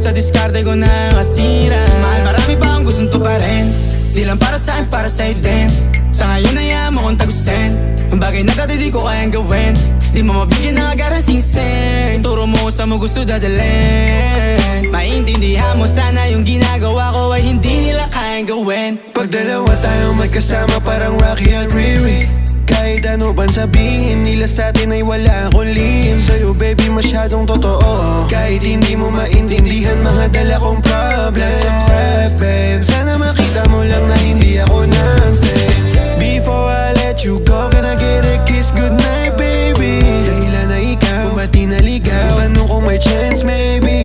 sa diskarte ko na kasira. Mahal, marami pa akong gustong tuparin, di lang para sa'kin, para sa'yo din. Sa ngayon ayaw mo kong tagusin ang bagay na dati di ko kayang gawin. Di mo mabigyan ng agarang singsing, turo mo kung saan mo gusto dadalhin. Maintindihan mo sana yung ginagawa ko ay hindi nila kayang gawin. Pag dalawa tayong magkasama parang Rocky at Riri, kahit ano pang sabihin nila sa'tin ay wala akong lihim. Sa'yo baby masyadong totoo, kahit hindi mo maintindihan mga dala kong problem.